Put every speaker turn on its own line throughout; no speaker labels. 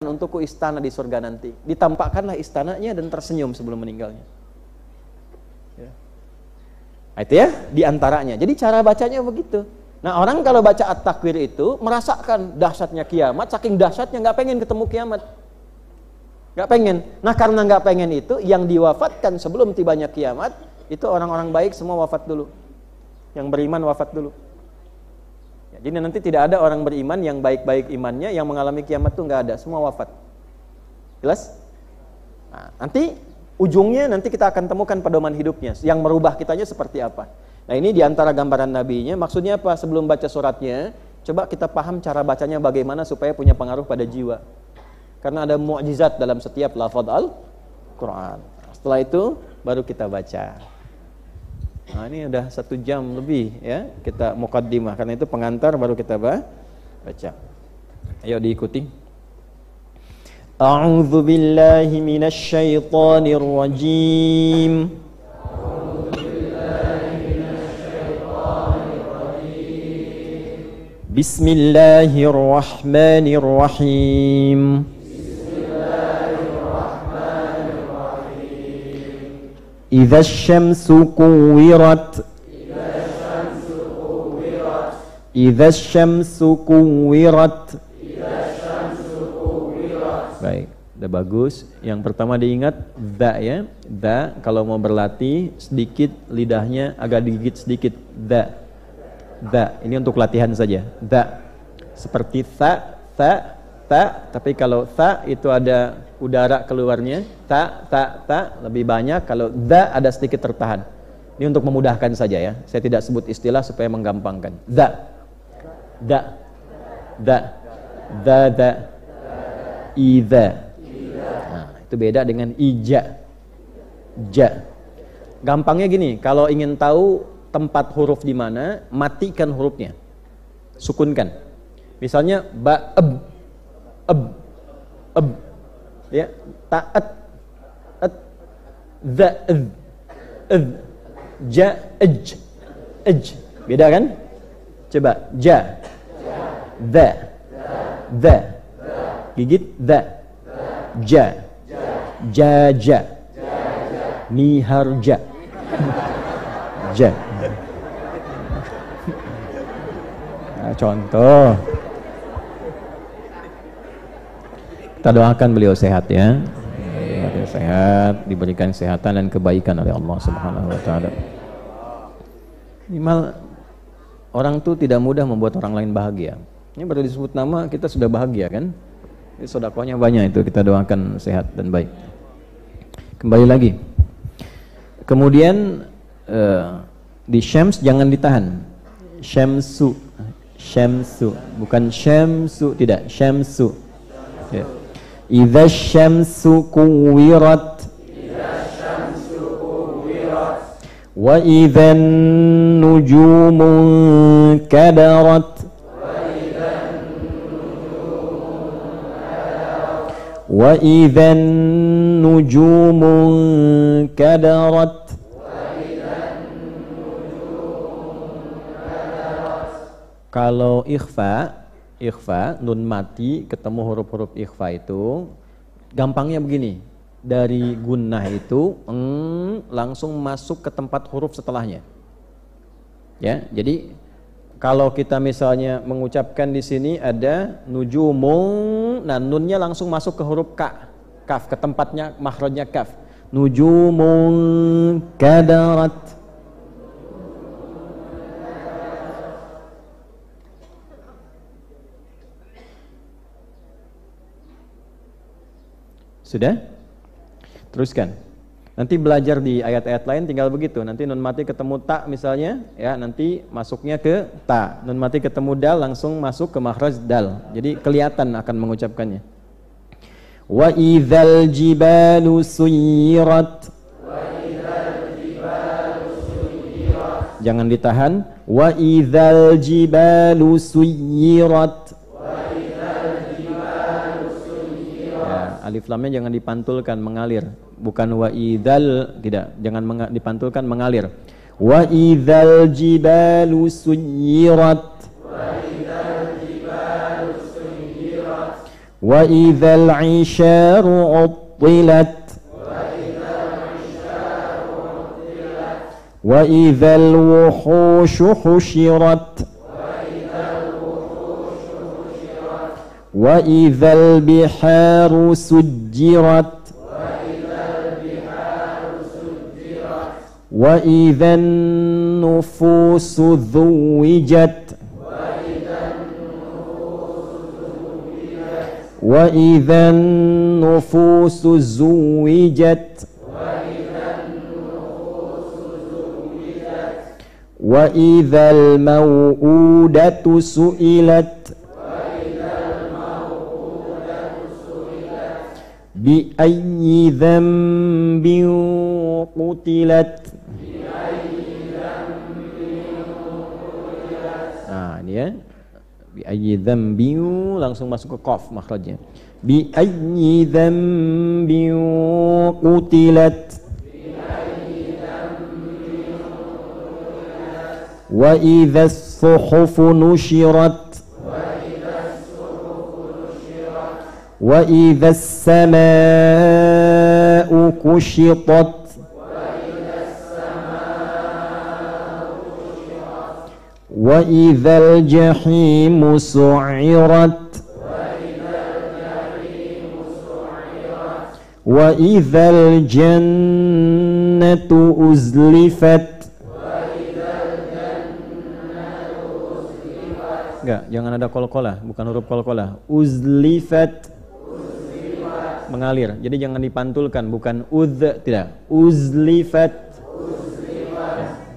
untukku istana di surga nanti. Ditampakkanlah istananya dan tersenyum sebelum meninggalnya. Ya. Nah, itu ya diantaranya. Jadi cara bacanya begitu. Nah, orang kalau baca at-takwir itu merasakan dahsyatnya kiamat, saking dahsyatnya nggak pengen ketemu kiamat. Nggak pengen. Nah, karena nggak pengen itu, yang diwafatkan sebelum tibanya kiamat itu orang-orang baik semua wafat dulu. Yang beriman wafat dulu. Ya, jadi nanti tidak ada orang beriman yang baik-baik imannya yang mengalami kiamat itu nggak ada, semua wafat. Jelas? Nah, nanti ujungnya nanti kita akan temukan pedoman hidupnya yang merubah kitanya seperti apa. Nah, ini diantara gambaran nabinya. Maksudnya apa? Sebelum baca suratnya, coba kita paham cara bacanya bagaimana supaya punya pengaruh pada jiwa. Karena ada mukjizat dalam setiap lafaz Al-Quran. Setelah itu baru kita baca. Nah, ini udah 1 jam lebih ya kita muqaddimah. Karena itu pengantar baru kita baca. Ayo diikuti. A'udzu billahi minasy syaithanir rajim. Bismillahirrahmanirrahim. Idza syamsu kuwirat. Idza syamsu kuwirat. Baik, udah bagus. Yang pertama diingat dha ya. Dha kalau mau berlatih sedikit lidahnya agak digigit sedikit. Dha. Dha, ini untuk latihan saja. Dha. Seperti ta, tapi kalau ta itu ada udara keluarnya. Ta lebih banyak. Kalau dha ada sedikit tertahan. Ini untuk memudahkan saja ya. Saya tidak sebut istilah supaya menggampangkan. Dha. Dha. Dha. Dha. Idza. Nah, itu beda dengan ija. Ja. Gampangnya gini, kalau ingin tahu tempat huruf di mana, matikan hurufnya. Sukunkan. Misalnya ba eb. Ya, ta'at. Dha ed. Ja ej. Beda kan? Coba ja. Dha. Gigit dha. Ja. Jaja. Miharja. Ja. Nah, contoh. Kita doakan beliau sehat ya. Beliau sehat, diberikan kesehatan dan kebaikan oleh Allah Subhanahu wa taala. Minimal orang tuh tidak mudah membuat orang lain bahagia. Ini baru disebut nama kita sudah bahagia kan? Ini sedekahnya banyak itu, kita doakan sehat dan baik. Kembali lagi. Kemudian di syams jangan ditahan. Syamsu bukan syamsu, tidak, syamsu. Ya. Idza syamsu kuwirat. Wa idzan nujumu kadarat. Wa idzan nujumu kadarat. Kalau ikhfa nun mati ketemu huruf-huruf ikhfa itu gampangnya begini, dari gunnah itu langsung masuk ke tempat huruf setelahnya. Ya, jadi kalau kita misalnya mengucapkan di sini ada nujumun, nah nunnya langsung masuk ke huruf kaf, ke tempatnya makhrajnya kaf. Nujumun kadarat. Sudah? Teruskan. Nanti belajar di ayat-ayat lain tinggal begitu. Nanti nun mati ketemu ta misalnya, ya nanti masuknya ke ta. Nun mati ketemu dal langsung masuk ke makhraj dal. Jadi kelihatan akan mengucapkannya. Wa idzal jibalu suyirat. Jangan ditahan. Wa idzal jibalu suyirat. Alif lamnya jangan dipantulkan, mengalir. Bukan wa idzal, tidak, jangan dipantulkan, mengalir. Wa idzal jibalu suyirat. Wa idzal 'isyaru 'uttilat. Wa idzal wuhushu husyirat. Wa idzal biharu sujjirat. Wa idzan nufusu dzuwijat. Wa idzan nufusu zuwijat. Wa idzal mau'udatu su'ilat. Bi ayyi dzambin qutilat. Nah, ini ya. Bi ayyi dzambin langsung masuk ke qaf makhrajnya. Bi ayyi dzambin qutilat. Wa idzas suhufu nushirat. Wa idzas samaa'u kushitat. Wa idzal jahimu su'irat. Wa idzal jannatu uzlifat. Enggak, jangan ada qalqalah, bukan huruf qalqalah. Uzlifat. Mengalir. Jadi jangan dipantulkan, bukan tidak. Uzlifat.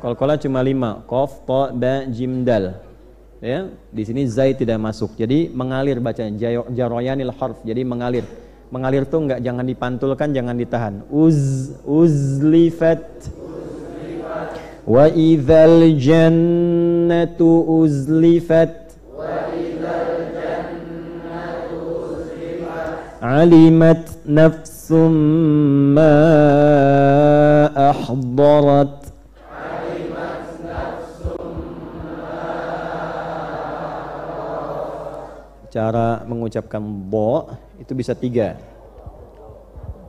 Qalqalah cuma 5, qaf, ta, ba, jim, dal. Ya, di sini zai tidak masuk. Jadi mengalir bacanya, jaroyanil harf. Jadi mengalir. Mengalir tuh enggak, jangan dipantulkan, jangan ditahan. Uzlifat. Wa idzal jannatu uzlifat. Alimat nafsum ma ahdarat. Cara mengucapkan bo itu bisa 3.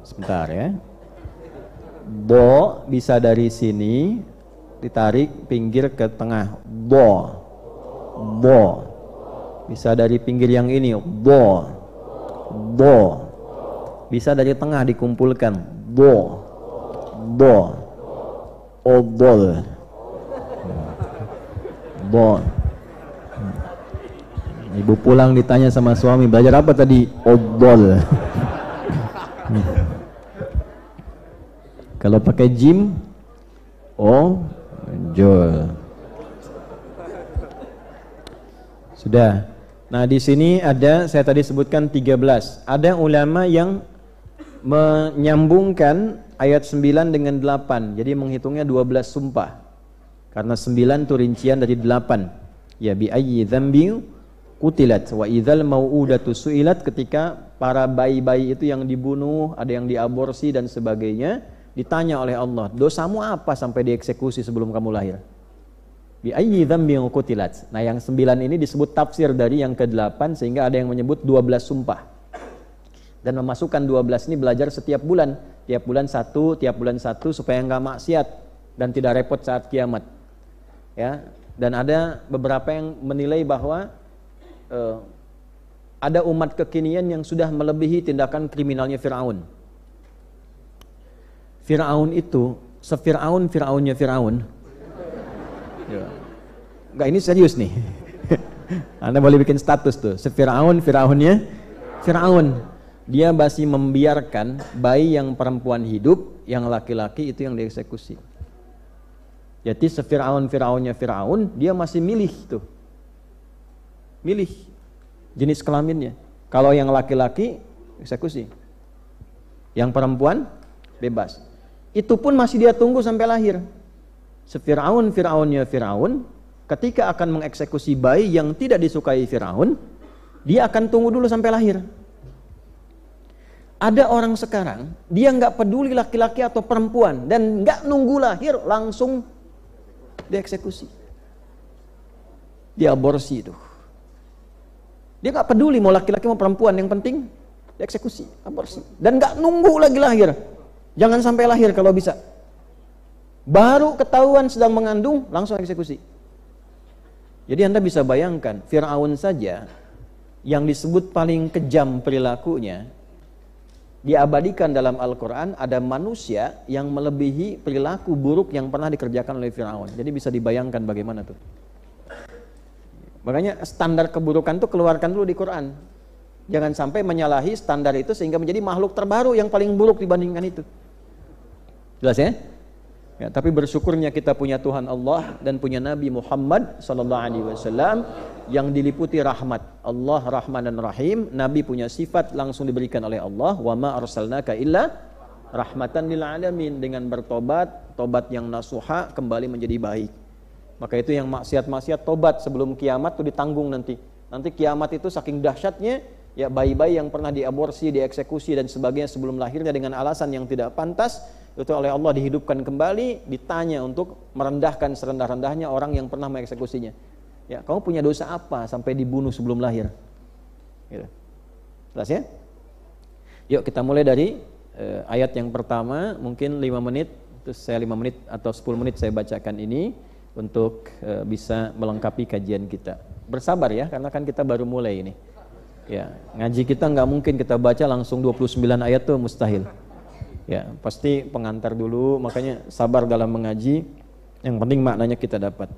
Sebentar ya. Bo bisa dari sini ditarik pinggir ke tengah. Bo. Bo. Bisa dari pinggir yang ini. Bo. Bo. Bisa dari tengah dikumpulkan. Bo. Bo. Odol. Bo. Ibu pulang ditanya sama suami, belajar apa tadi? Odol. Kalau pakai jim, ojol. Sudah. Nah, di sini ada, saya tadi sebutkan 13. Ada ulama yang menyambungkan ayat 9 dengan 8. Jadi menghitungnya 12 sumpah. Karena 9 itu rincian dari 8. Ya bi ayyi dzambin qutilat wa idzal mau'udatu su'ilat, ketika para bayi-bayi itu yang dibunuh, ada yang diaborsi dan sebagainya, ditanya oleh Allah, dosamu apa sampai dieksekusi sebelum kamu lahir? Bi ayyi dzambin qutilat. Nah, yang 9 ini disebut tafsir dari yang ke-8, sehingga ada yang menyebut 12 sumpah. Dan memasukkan 12 ini belajar setiap bulan. Tiap bulan 1, tiap bulan 1, supaya enggak maksiat dan tidak repot saat kiamat. Ya, dan ada beberapa yang menilai bahwa ada umat kekinian yang sudah melebihi tindakan kriminalnya Fir'aun. Fir'aun itu Fir'aunnya Fir'aun. Ya. Enggak, ini serius nih. Anda boleh bikin status tuh. Fir'aunnya Fir'aun. Dia masih membiarkan bayi yang perempuan hidup, yang laki-laki itu yang dieksekusi. Jadi Fir'aunnya Fir'aun, dia masih milih tuh. Milih jenis kelaminnya. Kalau yang laki-laki eksekusi, yang perempuan bebas. Itu pun masih dia tunggu sampai lahir. Fir'aunnya Fir'aun, ketika akan mengeksekusi bayi yang tidak disukai Fir'aun, dia akan tunggu dulu sampai lahir. Ada orang sekarang, dia nggak peduli laki-laki atau perempuan, dan nggak nunggu lahir, langsung dieksekusi, diaborsi itu. Dia nggak peduli mau laki-laki mau perempuan, yang penting dieksekusi, aborsi. Dan nggak nunggu lagi lahir. Jangan sampai lahir kalau bisa. Baru ketahuan sedang mengandung, langsung eksekusi. Jadi Anda bisa bayangkan, Fir'aun saja yang disebut paling kejam perilakunya, diabadikan dalam Al-Quran, ada manusia yang melebihi perilaku buruk yang pernah dikerjakan oleh Fir'aun. Jadi bisa dibayangkan bagaimana tuh. Makanya standar keburukan tuh keluarkan dulu di Quran. Jangan sampai menyalahi standar itu sehingga menjadi makhluk terbaru yang paling buruk dibandingkan itu. Jelas ya? Ya, tapi bersyukurnya kita punya Tuhan Allah dan punya Nabi Muhammad SAW yang diliputi rahmat. Allah Rahman dan Rahim. Nabi punya sifat langsung diberikan oleh Allah. Wa ma arsalnaka illa rahmatan lil alamin. Dengan bertobat, tobat yang nasuha kembali menjadi baik. Maka itu yang maksiat-maksiat tobat sebelum kiamat itu ditanggung nanti. Nanti kiamat itu saking dahsyatnya, ya bayi-bayi yang pernah diaborsi, dieksekusi dan sebagainya sebelum lahirnya dengan alasan yang tidak pantas, itu oleh Allah dihidupkan kembali, ditanya untuk merendahkan serendah-rendahnya orang yang pernah mengeksekusinya. Ya, kamu punya dosa apa sampai dibunuh sebelum lahir? Gitu. Jelas ya? Yuk kita mulai dari ayat yang pertama, mungkin 5 menit, terus saya 5 menit atau 10 menit saya bacakan ini untuk bisa melengkapi kajian kita. Bersabar ya, karena kan kita baru mulai ini. Ya, ngaji kita nggak mungkin kita baca langsung 29 ayat tuh mustahil. Ya, pasti pengantar dulu, makanya sabar dalam mengaji. Yang penting maknanya kita dapat.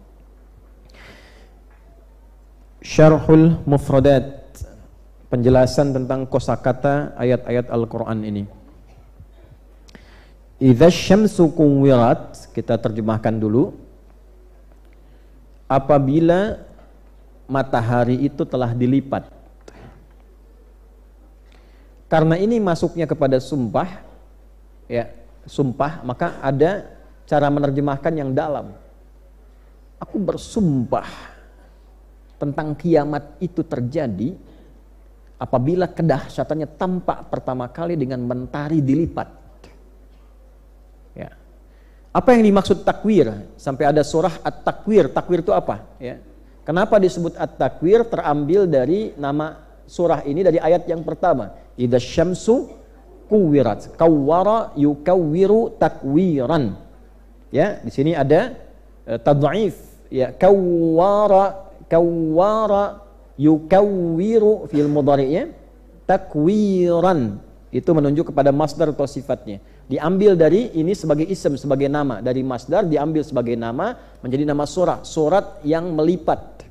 Syarhul Mufradat, penjelasan tentang kosakata ayat-ayat Al-Qur'an ini. Idza syamsu kuwirat, kita terjemahkan dulu. Apabila matahari itu telah dilipat. Karena ini masuknya kepada sumpah, ya, sumpah, maka ada cara menerjemahkan yang dalam. Aku bersumpah tentang kiamat itu terjadi apabila kedahsyatannya tampak pertama kali dengan mentari dilipat. Ya. Apa yang dimaksud takwir? Sampai ada surah At-Takwir. Takwir itu apa? Ya. Kenapa disebut At-Takwir? Terambil dari nama surah ini dari ayat yang pertama. Idza syamsu kuwirat. Kawwara yukawwiru takwiran. Ya, di sini ada tad'if. Ya, kawwara yukawwiru fil mudhari'nya takwiran. Itu menunjuk kepada masdar atau sifatnya. Diambil dari ini sebagai ism, sebagai nama. Dari masdar diambil sebagai nama, menjadi nama surah. Surat yang melipat.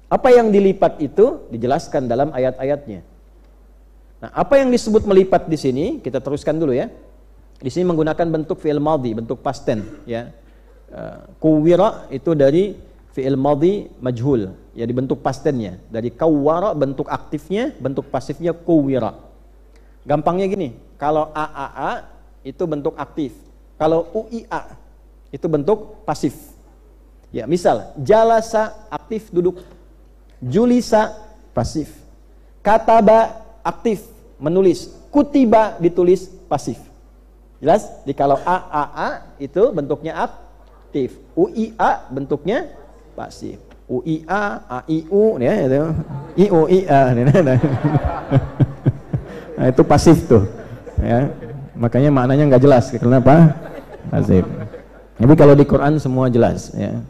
Apa yang dilipat itu dijelaskan dalam ayat-ayatnya. Nah, apa yang disebut melipat di sini, kita teruskan dulu ya. Di sini menggunakan bentuk fi'il madhi, bentuk past tense ya. Kuwira itu dari fi'il madhi majhul, ya dibentuk past tense-nya. Dari kawwara bentuk aktifnya, bentuk pasifnya kuwira. Gampangnya gini, kalau AAA itu bentuk aktif. Kalau UIA itu bentuk pasif. Ya, misal jalasa aktif duduk, julisa pasif, kataba aktif menulis, kutiba ditulis pasif. Jelas? Jadi kalau AAA itu bentuknya aktif, UIA bentuknya pasif. UIA, AIU ya itu. IUIA. Nah, itu pasif tuh. Ya. Makanya maknanya nggak jelas. Kenapa? Pasif. Tapi kalau di Quran semua jelas ya.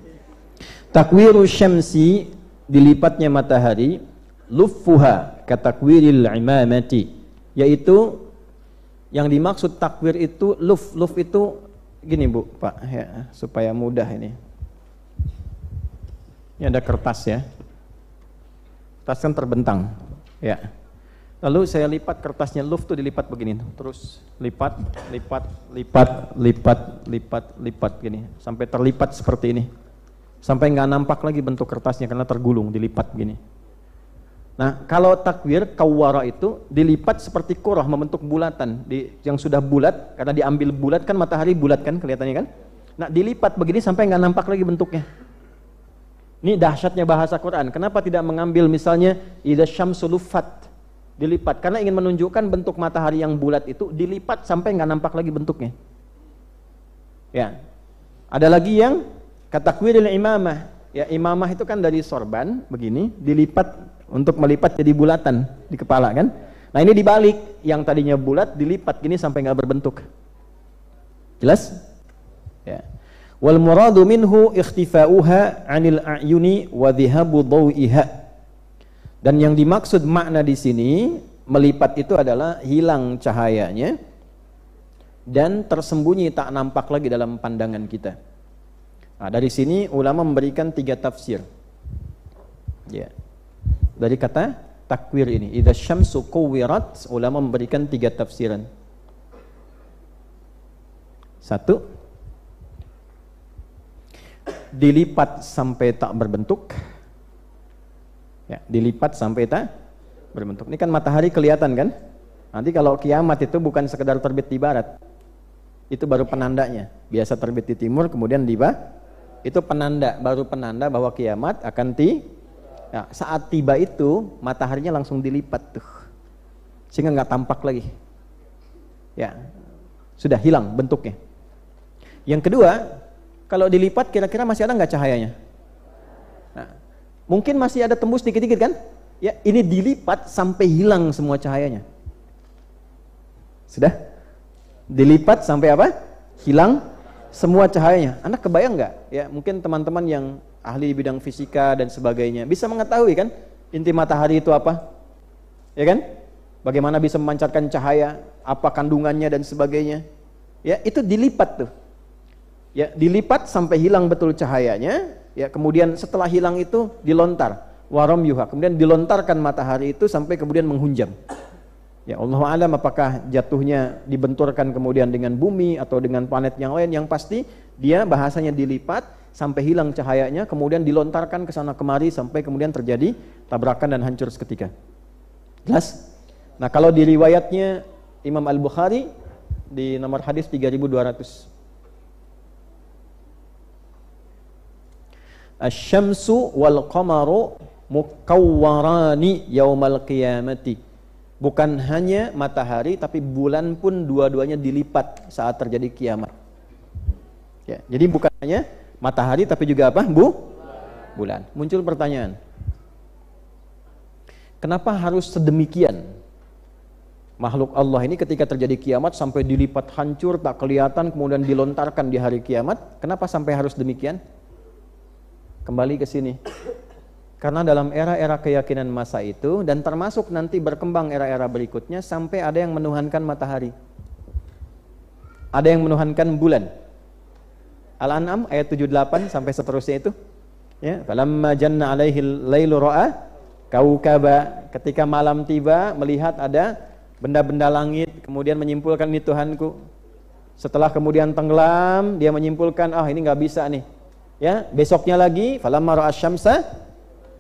Takwiru syamsi, dilipatnya matahari, luffuha katakwiril imamati, yaitu yang dimaksud takwir itu luf itu gini Bu, Pak ya, supaya mudah ini. Ini ada kertas ya. Kertas kan terbentang ya. Lalu saya lipat kertasnya, luf tuh dilipat begini, terus lipat gini, sampai terlipat seperti ini, sampai nggak nampak lagi bentuk kertasnya karena tergulung, dilipat gini. Nah, kalau takwir kawwara itu dilipat seperti kurah, membentuk bulatan, yang sudah bulat karena diambil bulat kan, matahari bulat kan kelihatannya kan. Nah, dilipat begini sampai nggak nampak lagi bentuknya. Ini dahsyatnya bahasa Quran. Kenapa tidak mengambil misalnya idza syamsu luffat, dilipat, karena ingin menunjukkan bentuk matahari yang bulat itu dilipat sampai nggak nampak lagi bentuknya. Ya, ada lagi yang katakwiril imamah. Ya, imamah itu kan dari sorban begini, dilipat untuk melipat jadi bulatan di kepala kan. Nah ini dibalik, yang tadinya bulat dilipat gini sampai nggak berbentuk. Jelas? Ya. Wal muradu minhu ikhtifa'uha 'anil a'yuni wa dhihabu dhaw'iha. Dan yang dimaksud makna di sini melipat itu adalah hilang cahayanya dan tersembunyi tak nampak lagi dalam pandangan kita. Nah, dari sini ulama memberikan 3 tafsir. Ya. Dari kata takwir ini, idza syamsu kuwirat, ulama memberikan 3 tafsiran. 1, dilipat sampai tak berbentuk. Ya, dilipat sampai tak berbentuk. Ini kan matahari kelihatan kan? Nanti kalau kiamat itu bukan sekedar terbit di barat. Itu baru penandanya. Biasa terbit di timur, kemudian di itu penanda, baru penanda bahwa kiamat akan ya, saat tiba itu mataharinya langsung dilipat tuh, sehingga nggak tampak lagi. Ya, sudah hilang bentuknya. Yang kedua, kalau dilipat kira-kira masih ada nggak cahayanya? Nah, mungkin masih ada tembus dikit-dikit kan? Ya, ini dilipat sampai hilang semua cahayanya. Sudah? Dilipat sampai apa? Hilang semua cahayanya. Anda kebayang nggak? Ya, mungkin teman-teman yang ahli bidang fisika dan sebagainya bisa mengetahui kan inti matahari itu apa? Ya kan? Bagaimana bisa memancarkan cahaya? Apa kandungannya dan sebagainya? Ya, itu dilipat tuh. Ya, dilipat sampai hilang betul cahayanya. Ya, kemudian setelah hilang itu dilontar. Waram yuha. Kemudian dilontarkan matahari itu sampai kemudian menghunjam. Ya, Allah alam apakah jatuhnya dibenturkan kemudian dengan bumi atau dengan planet yang lain. Yang pasti dia bahasanya dilipat sampai hilang cahayanya, kemudian dilontarkan ke sana kemari sampai kemudian terjadi tabrakan dan hancur seketika. Jelas? Nah, kalau di riwayatnya Imam Al-Bukhari di nomor hadis 3200. Asy-syamsu wal qamaru mukawwarani yaumal qiyamati. Bukan hanya matahari, tapi bulan pun dua-duanya dilipat saat terjadi kiamat. Ya, jadi bukan hanya matahari, tapi juga apa? Bulan. Muncul pertanyaan, kenapa harus sedemikian makhluk Allah ini ketika terjadi kiamat sampai dilipat hancur, tak kelihatan, kemudian dilontarkan di hari kiamat? Kenapa sampai harus demikian? Kembali ke sini. Karena dalam era-era keyakinan masa itu, dan termasuk nanti berkembang era-era berikutnya, sampai ada yang menuhankan matahari, ada yang menuhankan bulan. Al-An'am ayat 78 sampai seterusnya itu. Ya, falamma janna alaihi lailu ra'a kaukaba. Ketika malam tiba, melihat ada benda-benda langit, kemudian menyimpulkan ini Tuhanku. Setelah kemudian tenggelam, dia menyimpulkan, ini nggak bisa nih. Ya, besoknya lagi, falamma ra'a syamsa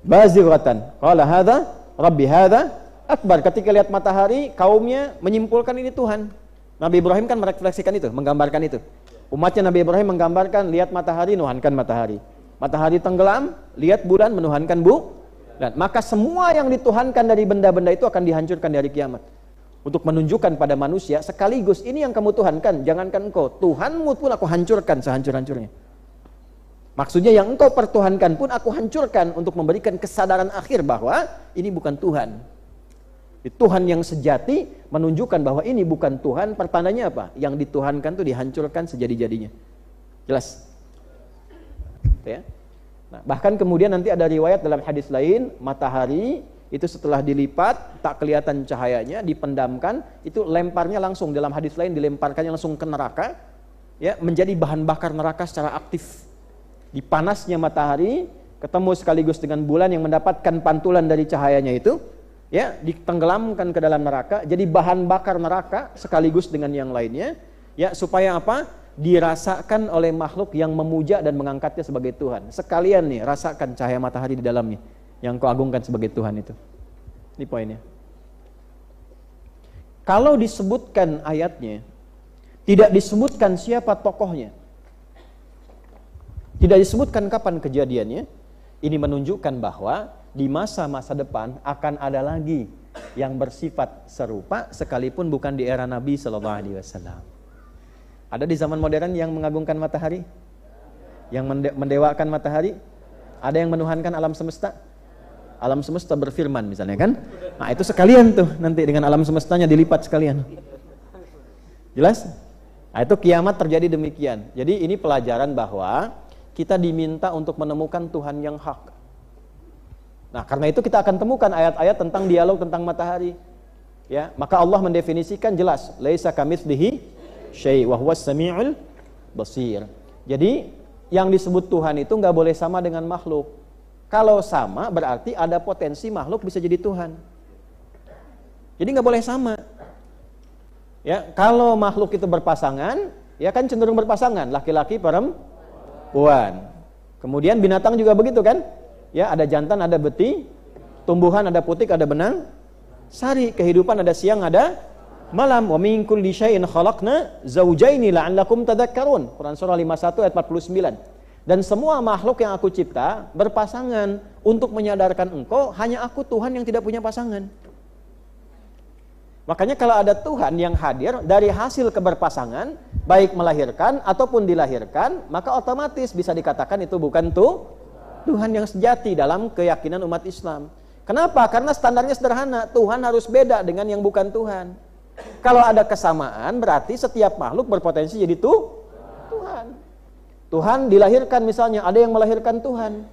bazighatan qala hadza rabbi hadza akbar. Ketika lihat matahari, kaumnya menyimpulkan ini Tuhan. Nabi Ibrahim kan merefleksikan itu, menggambarkan itu. Umatnya Nabi Ibrahim menggambarkan, lihat matahari, nuhankan matahari. Matahari tenggelam, lihat bulan, menuhankan bulan. Maka semua yang dituhankan dari benda-benda itu akan dihancurkan di hari kiamat. Untuk menunjukkan pada manusia, sekaligus ini yang kamu tuhankan, jangankan engkau, Tuhanmu pun aku hancurkan sehancur-hancurnya. Maksudnya yang engkau pertuhankan pun aku hancurkan, untuk memberikan kesadaran akhir bahwa ini bukan Tuhan. Tuhan yang sejati menunjukkan bahwa ini bukan Tuhan. Pertandanya apa? Yang dituhankan itu dihancurkan sejadi-jadinya. Jelas? Ya. Nah, bahkan kemudian nanti ada riwayat dalam hadis lain, matahari itu setelah dilipat tak kelihatan cahayanya, dipendamkan, itu lemparnya langsung, dalam hadis lain dilemparkannya langsung ke neraka, ya, menjadi bahan bakar neraka secara aktif. Di panasnya matahari ketemu sekaligus dengan bulan yang mendapatkan pantulan dari cahayanya itu, ya, ditenggelamkan ke dalam neraka, jadi bahan bakar neraka sekaligus dengan yang lainnya, ya, supaya apa? Dirasakan oleh makhluk yang memuja dan mengangkatnya sebagai Tuhan. Sekalian nih, rasakan cahaya matahari di dalamnya yang kau agungkan sebagai Tuhan itu. Ini poinnya. Kalau disebutkan ayatnya, tidak disebutkan siapa tokohnya, tidak disebutkan kapan kejadiannya, ini menunjukkan bahwa di masa-masa depan akan ada lagi yang bersifat serupa, sekalipun bukan di era Nabi Sallallahu Alaihi Wasallam. Ada di zaman modern yang mengagungkan matahari, yang mendewakan matahari, ada yang menuhankan alam semesta. alam semesta berfirman misalnya kan. Nah, itu sekalian tuh nanti dengan alam semestanya dilipat sekalian. Jelas? Nah, itu kiamat terjadi demikian. Jadi ini pelajaran bahwa kita diminta untuk menemukan Tuhan yang hak. Nah, karena itu kita akan temukan ayat-ayat tentang dialog tentang matahari. Ya, maka Allah mendefinisikan jelas, laisa kamitslihi syai' wa huwas samiul basir. Jadi yang disebut Tuhan itu nggak boleh sama dengan makhluk. Kalau sama berarti ada potensi makhluk bisa jadi Tuhan. Jadi nggak boleh sama. Ya, kalau makhluk itu berpasangan, ya kan cenderung berpasangan, laki-laki perempuan. Kemudian binatang juga begitu kan? Ya, ada jantan, ada beti, tumbuhan ada putik, ada benang sari, kehidupan ada siang, ada malam. Wa min kulli syai'in khalaqna zawjaini la'allakum tadhakkarun. Quran surah 51 ayat 49. Dan semua makhluk yang aku cipta berpasangan untuk menyadarkan engkau hanya aku Tuhan yang tidak punya pasangan. Makanya kalau ada Tuhan yang hadir dari hasil keberpasangan, baik melahirkan ataupun dilahirkan, maka otomatis bisa dikatakan itu bukan Tuhan yang sejati dalam keyakinan umat Islam. Kenapa? Karena standarnya sederhana, Tuhan harus beda dengan yang bukan Tuhan. Kalau ada kesamaan, berarti setiap makhluk berpotensi jadi Tuhan. Tuhan dilahirkan misalnya, ada yang melahirkan Tuhan.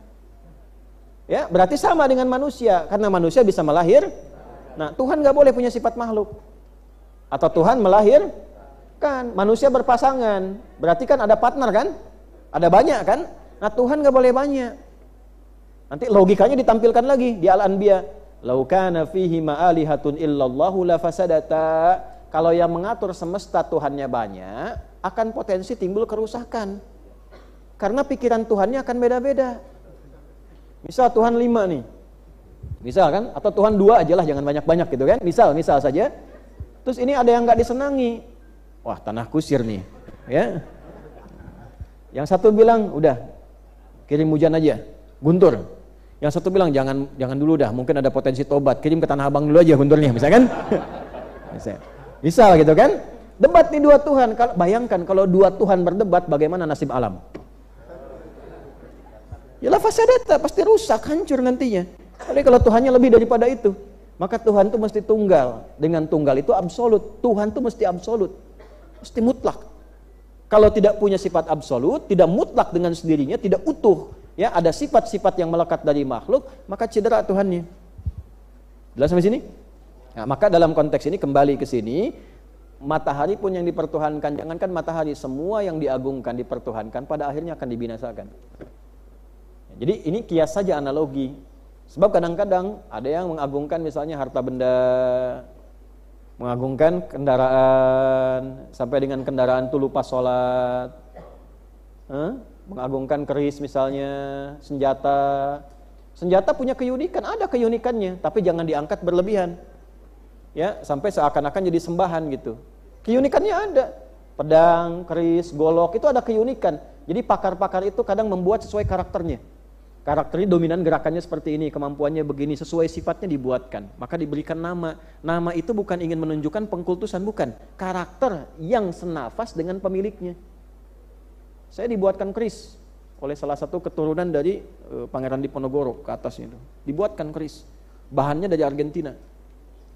Ya, berarti sama dengan manusia, karena manusia bisa melahir. Nah, Tuhan nggak boleh punya sifat makhluk. Atau Tuhan melahirkan, manusia berpasangan, berarti kan ada partner kan? Ada banyak kan? Nah, Tuhan nggak boleh banyak. Nanti logikanya ditampilkan lagi di Al-Anbiya. Lau kana fihi ma'alihatun illallahu lafasadata. Kalau yang mengatur semesta Tuhannya banyak, akan potensi timbul kerusakan. Karena pikiran Tuhannya akan beda-beda. Misal Tuhan 5 nih. Misal kan, atau Tuhan 2 aja lah, jangan banyak-banyak gitu kan. Misal saja. Terus ini ada yang nggak disenangi. Wah, tanah kusir nih. Ya. Yang satu bilang, udah kirim hujan aja, guntur. Yang satu bilang jangan dulu dah, mungkin ada potensi tobat, kirim ke Tanah Abang dulu aja gunturnya, misalkan. Misal gitu kan. Debat nih dua Tuhan. Bayangkan kalau dua Tuhan berdebat, bagaimana nasib alam? Ya fasadata, pasti rusak, hancur nantinya. Tapi kalau Tuhannya lebih daripada itu, maka Tuhan itu mesti tunggal. Dengan tunggal itu absolut. Tuhan itu mesti absolut, mesti mutlak. Kalau tidak punya sifat absolut, tidak mutlak dengan sendirinya, tidak utuh, ya ada sifat-sifat yang melekat dari makhluk, maka cedera Tuhannya. Jelas sampai sini? Nah, maka dalam konteks ini kembali ke sini, matahari pun yang dipertuhankan, jangankan matahari, semua yang diagungkan, dipertuhankan, pada akhirnya akan dibinasakan. Jadi ini kias saja analogi. Sebab kadang-kadang ada yang mengagungkan misalnya harta benda, mengagungkan kendaraan, sampai dengan kendaraan itu lupa sholat, mengagungkan keris misalnya, senjata punya keunikan, ada keunikannya, tapi jangan diangkat berlebihan, ya sampai seakan-akan jadi sembahan gitu. Keunikannya ada, pedang, keris, golok itu ada keunikan. Jadi pakar-pakar itu kadang membuat sesuai karakternya. Karakternya dominan, gerakannya seperti ini, kemampuannya begini, sesuai sifatnya dibuatkan. Maka diberikan nama. Nama itu bukan ingin menunjukkan pengkultusan, bukan. Karakter yang senafas dengan pemiliknya. Saya dibuatkan keris oleh salah satu keturunan dari Pangeran Diponegoro ke atas itu. Dibuatkan keris. Bahannya dari Argentina.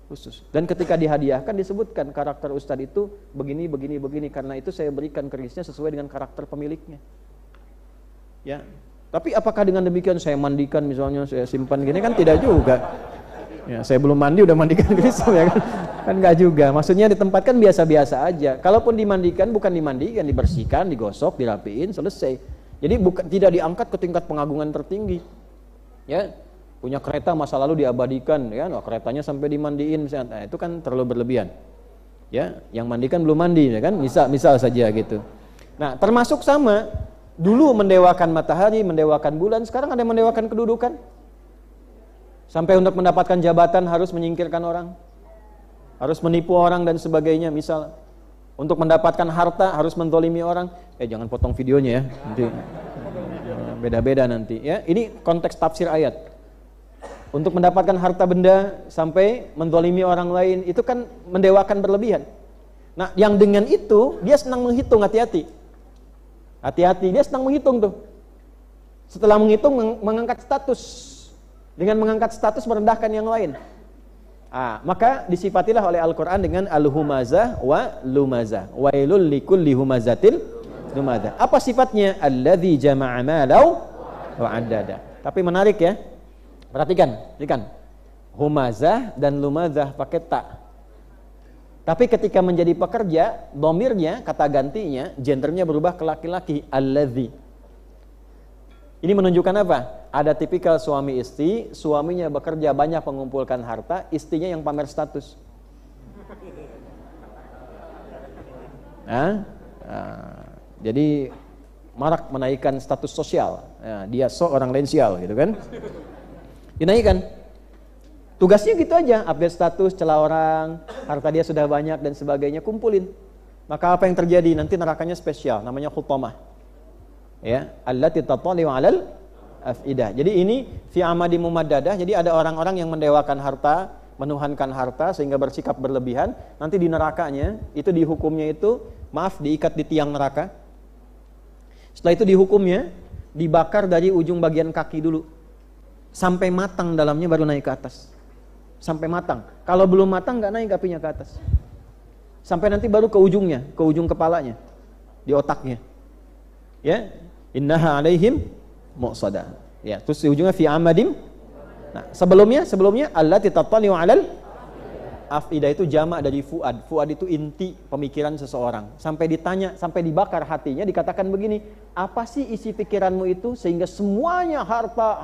Khusus. Dan ketika dihadiahkan disebutkan karakter Ustadz itu begini. Karena itu saya berikan kerisnya sesuai dengan karakter pemiliknya. Ya. Tapi apakah dengan demikian saya mandikan misalnya, saya simpan gini, kan tidak juga. Ya, saya belum mandi udah mandikan keris ya kan? Kan enggak juga. Maksudnya ditempatkan biasa-biasa aja. Kalaupun dimandikan, bukan dimandikan, dibersihkan, digosok, dirapiin, selesai. Jadi tidak diangkat ke tingkat pengagungan tertinggi. Ya, punya kereta masa lalu diabadikan, ya, keretanya sampai dimandiin misalnya. Nah, itu kan terlalu berlebihan. Ya, yang mandikan belum mandi ya kan? Misal saja gitu. Nah, termasuk sama. Dulu mendewakan matahari, mendewakan bulan, sekarang ada yang mendewakan kedudukan. Sampai untuk mendapatkan jabatan harus menyingkirkan orang, harus menipu orang dan sebagainya. Misal, untuk mendapatkan harta harus menzalimi orang. Jangan potong videonya ya, nanti beda-beda nanti. Ya, ini konteks tafsir ayat. Untuk mendapatkan harta benda sampai menzalimi orang lain, itu kan mendewakan berlebihan. Nah, yang dengan itu dia senang menghitung, hati-hati. Hati-hati, dia sedang menghitung tuh. Setelah menghitung, mengangkat status. Dengan mengangkat status merendahkan yang lain. Maka disifatilah oleh Al-Quran dengan al-humazah wa lumazah. Wailul likulli humazatil lumazah. Apa sifatnya? Alladzi jama'a malau wa addada. Tapi menarik ya. Perhatikan. Humazah dan lumazah pakai ta. Tapi ketika menjadi pekerja, domirnya, kata gantinya, gendernya berubah ke laki-laki. Alladzi. Ini menunjukkan apa? Ada tipikal suami istri, suaminya bekerja banyak mengumpulkan harta, istrinya yang pamer status. Jadi marak menaikkan status sosial. Dia orang lain sial gitu kan. Dinaikkan. Tugasnya gitu aja, update status, celah orang, harta dia sudah banyak dan sebagainya, kumpulin. Maka apa yang terjadi? Nanti nerakanya spesial, namanya khutamah. Ya, allati tatali'u 'alal afidah. Jadi ini fi amadi mumaddadah. Jadi ada orang-orang yang mendewakan harta, menuhankan harta sehingga bersikap berlebihan. Nanti di nerakanya itu dihukumnya itu diikat di tiang neraka. Setelah itu dihukumnya dibakar dari ujung bagian kaki dulu sampai matang dalamnya, baru naik ke atas. Sampai matang. Kalau belum matang nggak naik apinya ke atas. Sampai nanti baru ke ujungnya, ke ujung kepalanya, di otaknya. Ya, innaha alaihim muqsadah. Ya, terus di ujungnya fi amadim. Nah, sebelumnya allati tattali'u 'alal afidah itu jamak dari fuad. Fuad itu inti pemikiran seseorang. Sampai ditanya, sampai dibakar hatinya, dikatakan begini, apa sih isi pikiranmu itu sehingga semuanya harta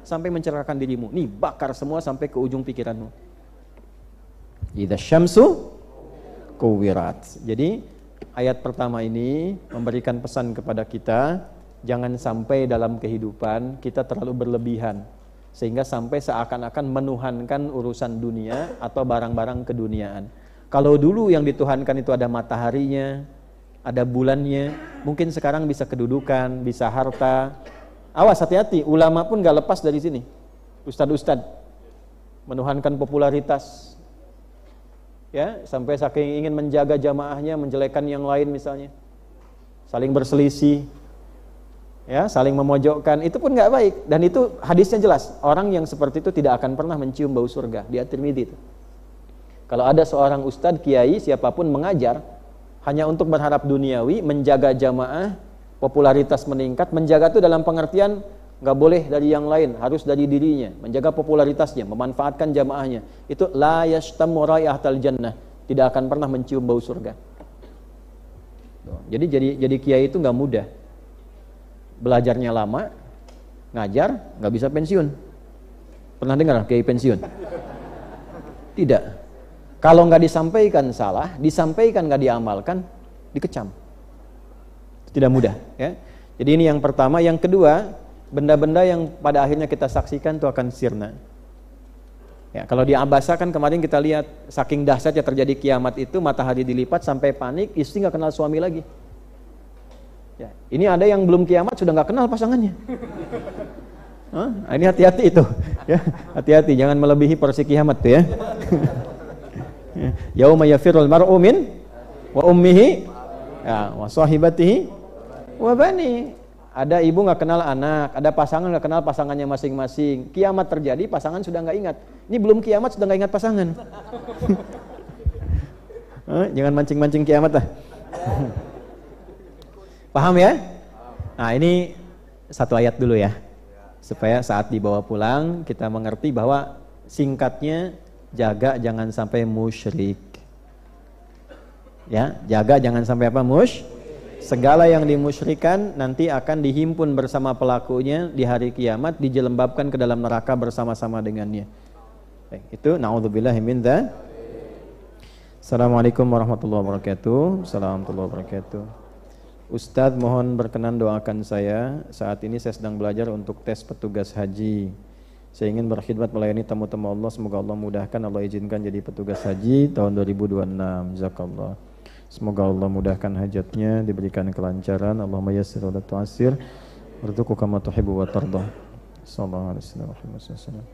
sampai mencerahkan dirimu. Nih, bakar semua sampai ke ujung pikiranmu. Idza syamsu kuwirat. Jadi ayat pertama ini memberikan pesan kepada kita, jangan sampai dalam kehidupan kita terlalu berlebihan sehingga sampai seakan-akan menuhankan urusan dunia atau barang-barang keduniaan. Kalau dulu yang dituhankan itu ada mataharinya, ada bulannya, mungkin sekarang bisa kedudukan, bisa harta. Awas, hati-hati, ulama pun gak lepas dari sini. Ustad-ustad menuhankan popularitas. Ya, sampai saking ingin menjaga jamaahnya, menjelekan yang lain misalnya, saling berselisih, ya, saling memojokkan, itu pun nggak baik. Dan itu hadisnya jelas, orang yang seperti itu tidak akan pernah mencium bau surga. Di At-Tirmidzi itu. Kalau ada seorang ustadz, kiai, siapapun mengajar hanya untuk berharap duniawi, menjaga jamaah, popularitas meningkat, menjaga itu dalam pengertian nggak boleh dari yang lain, harus dari dirinya, menjaga popularitasnya, memanfaatkan jamaahnya. Itu la yashtammu raihatal jannah, tidak akan pernah mencium bau surga. Jadi kiai itu nggak mudah. Belajarnya lama, ngajar, nggak bisa pensiun. Pernah dengar kiai pensiun? Tidak. Kalau nggak disampaikan salah, disampaikan nggak diamalkan, dikecam. Tidak mudah. Ya. Jadi ini yang pertama. Yang kedua, benda-benda yang pada akhirnya kita saksikan itu akan sirna. Ya, kalau di Abasa kan kemarin kita lihat saking dahsyatnya terjadi kiamat itu, matahari dilipat sampai panik, istri nggak kenal suami lagi. Ya, ini ada yang belum kiamat sudah nggak kenal pasangannya. Ini hati-hati itu. Ya, hati-hati, jangan melebihi porsi kiamat tuh ya. Yauma yafirul mar'u min wa ummihi wa sahibatihi wa bani. Ada ibu nggak kenal anak, ada pasangan nggak kenal pasangannya masing-masing. Kiamat terjadi, pasangan sudah nggak ingat. Ini belum kiamat sudah nggak ingat pasangan. Jangan mancing-mancing kiamat lah. Paham ya? Nah, ini satu ayat dulu ya, supaya saat dibawa pulang kita mengerti bahwa singkatnya jaga jangan sampai musyrik. Ya, jaga jangan sampai apa? Segala yang dimusyrikan nanti akan dihimpun bersama pelakunya di hari kiamat, dijelembabkan ke dalam neraka bersama-sama dengannya. Baik, itu naudzubillahi min dzalik. Assalamualaikum warahmatullahi wabarakatuh. Assalamualaikum warahmatullahi wabarakatuh. Ustadz, mohon berkenan doakan saya. Saat ini saya sedang belajar untuk tes petugas haji. Saya ingin berkhidmat melayani tamu-tamu Allah. Semoga Allah mudahkan, Allah izinkan jadi petugas haji tahun 2026. Jazakallah. Semoga Allah mudahkan hajatnya, diberikan kelancaran. Allahumma yassir wa la tu'assir, warzuqhu kama tuhibbu wa tardah. Sallallahu alaihi wasallam.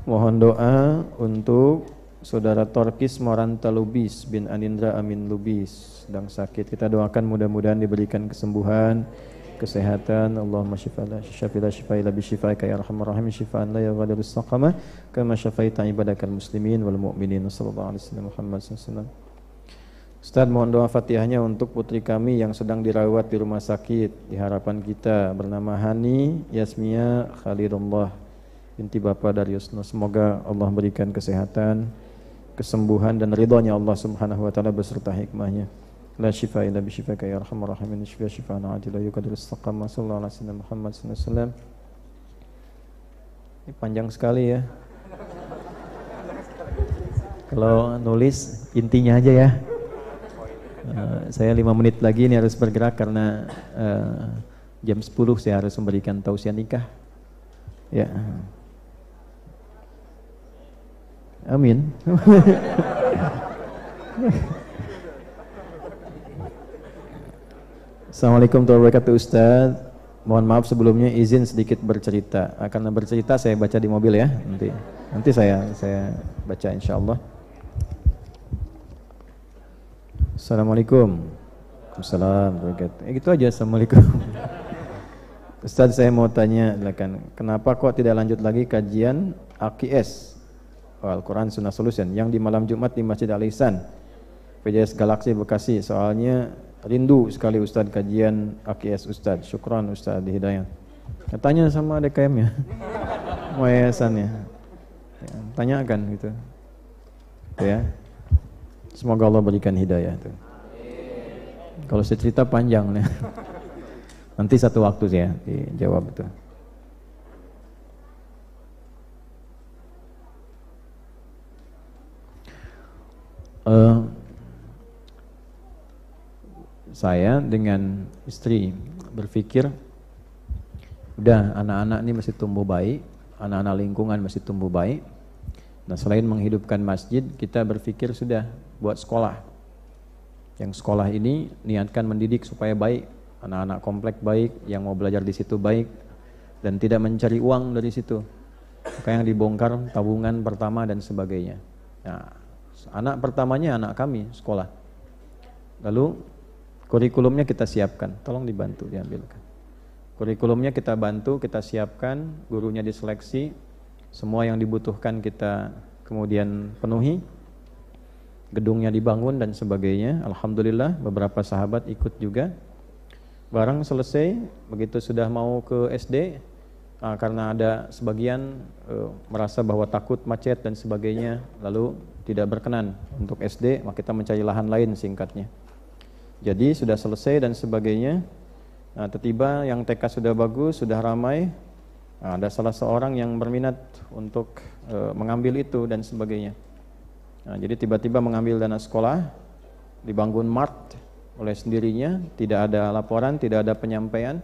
Mohon doa untuk Saudara Torkis Moranta Lubis bin Anindra Amin Lubis sedang sakit. Kita doakan mudah-mudahan diberikan kesembuhan, kesehatan. Allahumma syifa'ila bisyifa'ika ya arhamar rahimin, syifa'an la yughadiru saqama kama syafaita ibadakal muslimin wal mu'minin. Sallallahu alaihi wasallam Muhammad sallallahu alaihi wasallam. Ustaz, mohon doa Fatihahnya untuk putri kami yang sedang dirawat di rumah sakit di harapan kita, bernama Hani Yasmia Khalidullah binti Bapak Dariusno. Semoga Allah berikan kesehatan, kesembuhan dan ridhonya Allah Subhanahu wa taala beserta hikmahnya. La syifa illa bi syifaka ya arhamar rahimin, syifaan ajila yuqadir istiqamah. Sallallahu alaihi wasallam Muhammad sallallahu alaihi wasallam. Ini panjang sekali ya. Kalau nulis intinya aja ya. Saya 5 menit lagi ini harus bergerak karena jam 10 saya harus memberikan tausiah nikah. Ya. Amin. Assalamualaikum warahmatullahi wabarakatuh Ustaz. Mohon maaf sebelumnya izin sedikit bercerita. Karena bercerita saya baca di mobil ya. Nanti saya baca insyaallah. Assalamualaikum. Waalaikumsalam. Gitu aja, assalamualaikum. Ustaz, saya mau tanya, kenapa kok tidak lanjut lagi kajian AQS Al-Quran Sunnah Solution yang di malam Jumat di Masjid Al-Ihsan PJS Galaksi Bekasi? Soalnya rindu sekali Ustaz kajian AQS Ustaz. Syukran Ustaz di Hidayah. Tanya sama DKM-nya, yayasannya. Ya, tanyakan gitu. Ya. Semoga Allah berikan hidayah tuh. Kalau saya cerita panjang nih. Nanti satu waktu ya dijawab itu. Saya dengan istri berpikir, udah anak-anak ini masih tumbuh baik, anak-anak lingkungan masih tumbuh baik. Nah, selain menghidupkan masjid, kita berpikir sudah buat sekolah. Yang sekolah ini niatkan mendidik supaya baik, anak-anak komplek baik, yang mau belajar di situ baik, dan tidak mencari uang dari situ. Maka yang dibongkar tabungan pertama dan sebagainya. Nah, anak pertamanya anak kami sekolah. Lalu kurikulumnya kita siapkan, tolong dibantu diambilkan. Kurikulumnya kita bantu, kita siapkan, gurunya diseleksi, semua yang dibutuhkan kita kemudian penuhi, gedungnya dibangun dan sebagainya. Alhamdulillah beberapa sahabat ikut juga. Barang selesai, begitu sudah mau ke SD, karena ada sebagian merasa bahwa takut macet dan sebagainya, lalu tidak berkenan untuk SD, maka kita mencari lahan lain singkatnya. Jadi sudah selesai dan sebagainya. Nah, tiba-tiba yang TK sudah bagus, sudah ramai. Nah, ada salah seorang yang berminat untuk mengambil itu dan sebagainya. Nah, jadi tiba-tiba mengambil dana sekolah, dibangun mart oleh sendirinya, tidak ada laporan, tidak ada penyampaian,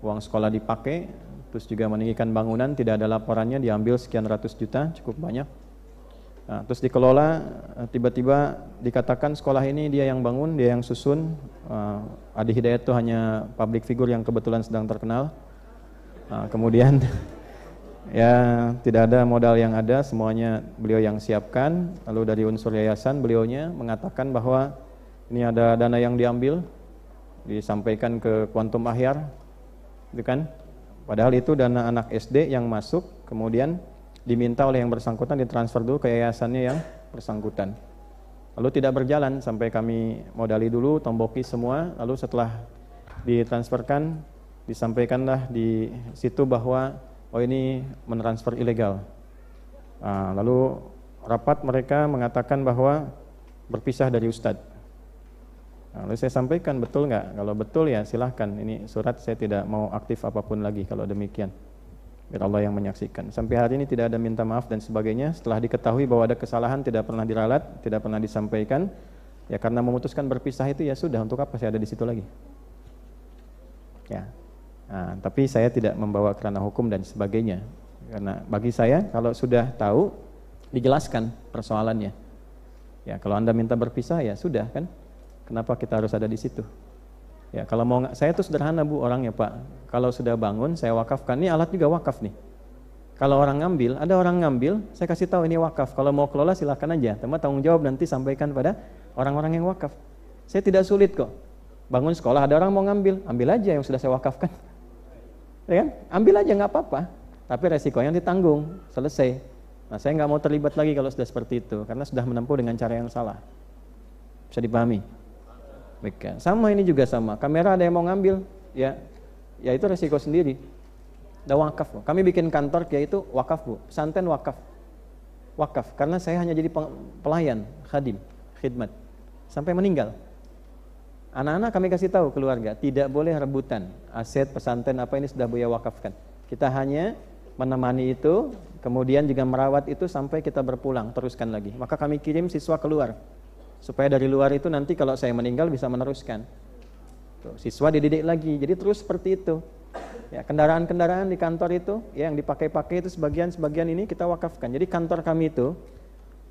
uang sekolah dipakai, terus juga meninggikan bangunan, tidak ada laporannya, diambil sekian ratus juta, cukup banyak. Nah, terus dikelola, tiba-tiba dikatakan sekolah ini dia yang bangun, dia yang susun. Adi Hidayat itu hanya public figure yang kebetulan sedang terkenal. Kemudian ya tidak ada modal yang ada, semuanya beliau yang siapkan. Lalu dari unsur yayasan beliaunya mengatakan bahwa ini ada dana yang diambil, disampaikan ke Quantum Ahyar, itu kan? Padahal itu dana anak SD yang masuk, kemudian diminta oleh yang bersangkutan ditransfer dulu ke yayasannya yang bersangkutan. Lalu tidak berjalan sampai kami modali dulu, tomboki semua, lalu setelah ditransferkan disampaikanlah di situ bahwa oh ini mentransfer ilegal. Nah, lalu rapat mereka mengatakan bahwa berpisah dari Ustadz. Nah, lalu saya sampaikan betul nggak? Kalau betul ya silahkan. Ini surat saya tidak mau aktif apapun lagi kalau demikian. Biar Allah yang menyaksikan. Sampai hari ini tidak ada minta maaf dan sebagainya. Setelah diketahui bahwa ada kesalahan tidak pernah diralat, tidak pernah disampaikan. Ya karena memutuskan berpisah itu ya sudah, untuk apa saya ada di situ lagi? Ya. Nah, tapi saya tidak membawa kerana hukum dan sebagainya. Karena bagi saya kalau sudah tahu dijelaskan persoalannya. Ya, kalau Anda minta berpisah ya sudah kan. Kenapa kita harus ada di situ? Ya, kalau mau saya tuh sederhana Bu orangnya Pak. Kalau sudah bangun saya wakafkan. Ini alat juga wakaf nih. Kalau orang ngambil, ada orang ngambil, saya kasih tahu ini wakaf. Kalau mau kelola silakan aja. Tanggung jawab nanti sampaikan pada orang-orang yang wakaf. Saya tidak sulit kok. Bangun sekolah, ada orang mau ngambil, ambil aja yang sudah saya wakafkan. Ya kan? Ambil aja nggak apa-apa. Tapi resikonya ditanggung, selesai. Nah, saya nggak mau terlibat lagi kalau sudah seperti itu, karena sudah menempuh dengan cara yang salah. Bisa dipahami? Baik, sama ini juga sama. Kamera ada yang mau ngambil, ya itu resiko sendiri. Udah wakaf. Kami bikin kantor, yaitu wakaf Bu, pesantren wakaf. Wakaf, karena saya hanya jadi pelayan, khadim, khidmat, sampai meninggal. Anak-anak kami kasih tahu keluarga, tidak boleh rebutan aset pesantren apa ini sudah Buya wakafkan. Kita hanya menemani itu, kemudian juga merawat itu sampai kita berpulang, teruskan lagi. Maka kami kirim siswa keluar, supaya dari luar itu nanti kalau saya meninggal bisa meneruskan. Tuh, siswa dididik lagi, jadi terus seperti itu. Ya, kendaraan-kendaraan di kantor itu, ya, yang dipakai-pakai itu sebagian ini kita wakafkan. Jadi kantor kami itu,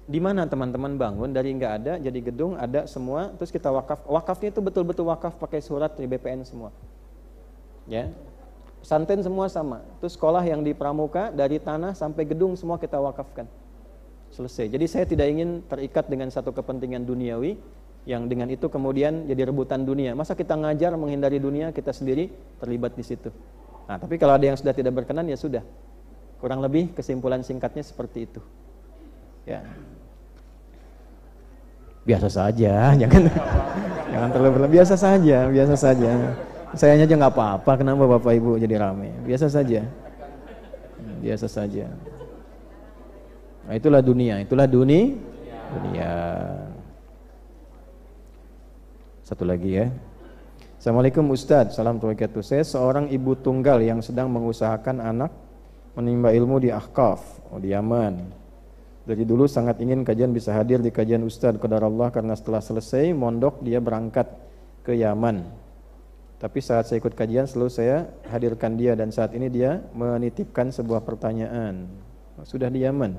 di mana teman-teman bangun dari nggak ada jadi gedung, ada semua, terus kita wakaf. Wakafnya itu betul-betul wakaf pakai surat di BPN semua. Ya. Pesantren semua sama. Terus sekolah yang di Pramuka dari tanah sampai gedung semua kita wakafkan. Selesai. Jadi saya tidak ingin terikat dengan satu kepentingan duniawi yang dengan itu kemudian jadi rebutan dunia. Masa kita ngajar menghindari dunia, kita sendiri terlibat di situ. Nah, tapi kalau ada yang sudah tidak berkenan ya sudah. Kurang lebih kesimpulan singkatnya seperti itu. Ya. Biasa saja, jangan terlalu biasa saja. Saya aja nggak apa-apa, kenapa Bapak Ibu jadi rame? Biasa saja. Nah, itulah dunia. Satu lagi ya. Assalamualaikum Ustadz, salam wabarakatuh. Saya seorang ibu tunggal yang sedang mengusahakan anak menimba ilmu di Ahqaf, di Yaman. Dari dulu sangat ingin kajian bisa hadir di kajian Ustadz qadarullah, karena setelah selesai mondok dia berangkat ke Yaman. Tapi saat saya ikut kajian selalu saya hadirkan dia, dan saat ini dia menitipkan sebuah pertanyaan. Sudah di Yaman.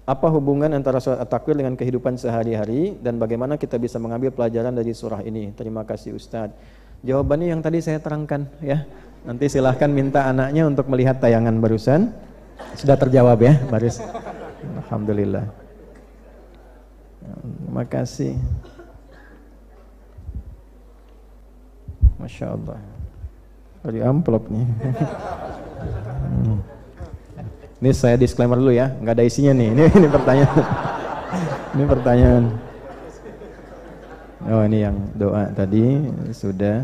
Apa hubungan antara surat At-Takwir dengan kehidupan sehari-hari, dan bagaimana kita bisa mengambil pelajaran dari surah ini? Terima kasih Ustadz. Jawabannya yang tadi saya terangkan ya. Nanti silahkan minta anaknya untuk melihat tayangan barusan. Sudah terjawab ya, baris. Alhamdulillah. Terima kasih. Masya Allah. Dari amplop nih. Ini saya disclaimer dulu ya, nggak ada isinya nih. Ini pertanyaan. Ini pertanyaan. Oh, ini yang doa tadi sudah.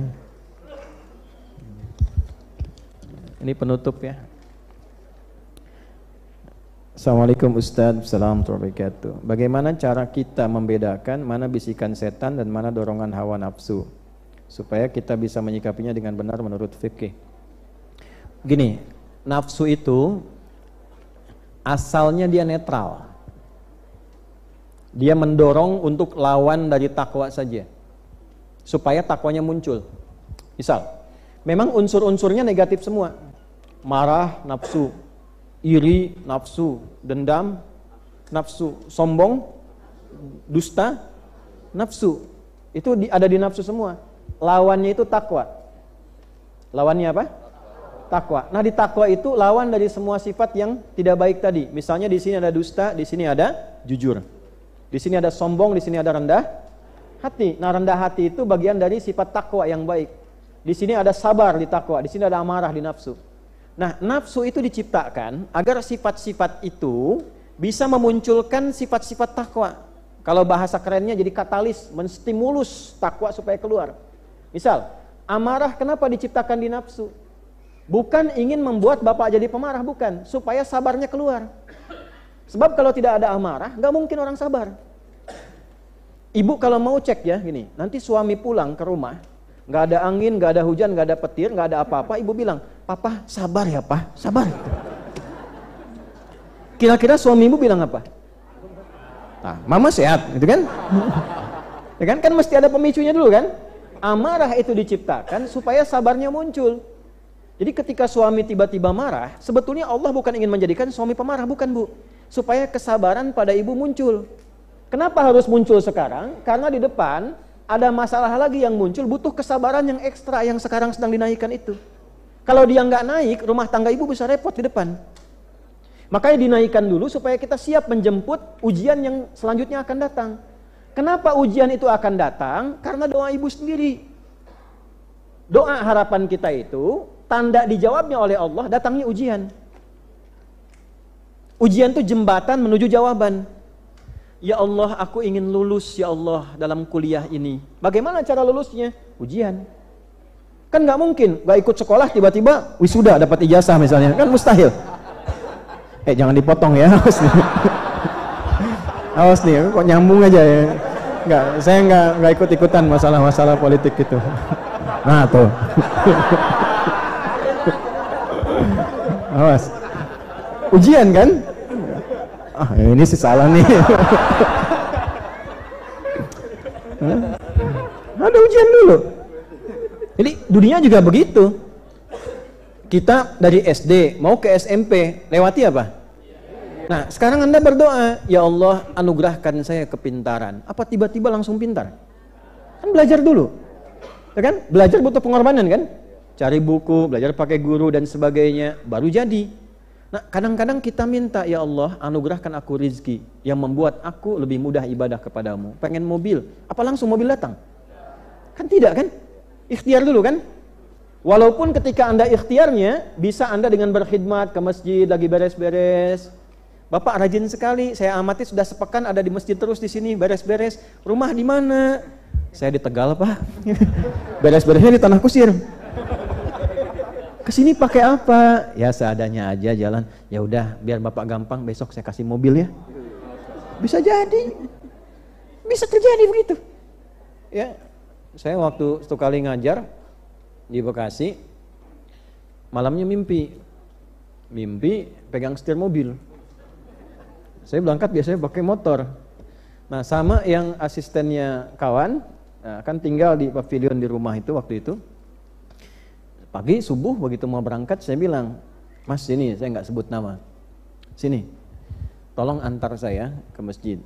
Ini penutup ya. Assalamualaikum Ustadz, assalamualaikum warahmatullahi wabarakatuh. Bagaimana cara kita membedakan mana bisikan setan dan mana dorongan hawa nafsu, supaya kita bisa menyikapinya dengan benar menurut fikih? Gini, nafsu itu asalnya dia netral. Dia mendorong untuk lawan dari takwa saja, supaya takwanya muncul. Misal, memang unsur-unsurnya negatif semua. Marah, nafsu. Iri, nafsu. Dendam, nafsu. Sombong, dusta, nafsu. Itu ada di nafsu semua. Lawannya itu takwa. Lawannya apa? Takwa. Nah, di takwa itu lawan dari semua sifat yang tidak baik tadi. Misalnya di sini ada dusta, di sini ada jujur. Di sini ada sombong, di sini ada rendah hati. Nah, rendah hati itu bagian dari sifat takwa yang baik. Di sini ada sabar di takwa, di sini ada amarah di nafsu. Nah, nafsu itu diciptakan agar sifat-sifat itu bisa memunculkan sifat-sifat takwa. Kalau bahasa kerennya jadi katalis, menstimulus takwa supaya keluar. Misal, amarah kenapa diciptakan di nafsu? Bukan ingin membuat bapak jadi pemarah, bukan. Supaya sabarnya keluar. Sebab kalau tidak ada amarah, nggak mungkin orang sabar. Ibu kalau mau cek ya, gini, nanti suami pulang ke rumah, nggak ada angin, nggak ada hujan, nggak ada petir, nggak ada apa-apa, ibu bilang, papa sabar ya pak, sabar. Kira-kira suami ibu bilang apa? Nah, mama sehat, gitu kan? Ya kan mesti ada pemicunya dulu kan? Amarah itu diciptakan supaya sabarnya muncul. Jadi ketika suami tiba-tiba marah, sebetulnya Allah bukan ingin menjadikan suami pemarah, bukan Bu. Supaya kesabaran pada ibu muncul. Kenapa harus muncul sekarang? Karena di depan ada masalah lagi yang muncul, butuh kesabaran yang ekstra yang sekarang sedang dinaikkan itu. Kalau dia nggak naik, rumah tangga ibu bisa repot di depan. Makanya dinaikkan dulu supaya kita siap menjemput ujian yang selanjutnya akan datang. Kenapa ujian itu akan datang? Karena doa ibu sendiri. Doa harapan kita itu, tanda dijawabnya oleh Allah, datangnya ujian. Ujian itu jembatan menuju jawaban. Ya Allah, aku ingin lulus ya Allah dalam kuliah ini. Bagaimana cara lulusnya? Ujian. Kan nggak mungkin, nggak ikut sekolah tiba-tiba wisuda dapat ijazah misalnya, kan mustahil. Jangan dipotong ya, awas nih. Awas nih, kok nyambung aja ya. Saya nggak ikut-ikutan masalah-masalah politik gitu. Nah tuh. Awas. Ujian kan? Ini sih salah nih. Ada ujian dulu. Jadi dunia juga begitu. Kita dari SD mau ke SMP lewati apa? Nah, sekarang Anda berdoa, ya Allah anugerahkan saya kepintaran. Apa tiba-tiba langsung pintar? Kan belajar dulu. Ya kan? Belajar butuh pengorbanan kan? Cari buku, belajar pakai guru dan sebagainya, baru jadi. Nah, kadang-kadang kita minta, ya Allah anugerahkan aku rizki yang membuat aku lebih mudah ibadah kepadamu. Pengen mobil, apa langsung mobil datang? Kan tidak kan? Ikhtiar dulu kan? Walaupun ketika Anda ikhtiarnya, bisa Anda dengan berkhidmat ke masjid, lagi beres-beres. Bapak rajin sekali, saya amati sudah sepekan ada di masjid terus di sini, beres-beres. Rumah di mana? Saya di Tegal, Pak. Beres-beresnya di Tanah Kusir. Kesini pakai apa? Ya seadanya aja jalan. Ya udah, biar Bapak gampang, besok saya kasih mobil ya. Bisa jadi. Bisa terjadi begitu. Ya. Saya waktu satu kali ngajar di Bekasi, malamnya mimpi pegang setir mobil. Saya berangkat biasanya pakai motor. Nah, sama yang asistennya kawan, kan tinggal di pavilion di rumah itu waktu itu. Pagi subuh begitu mau berangkat, saya bilang, Mas sini, saya nggak sebut nama, sini, tolong antar saya ke masjid.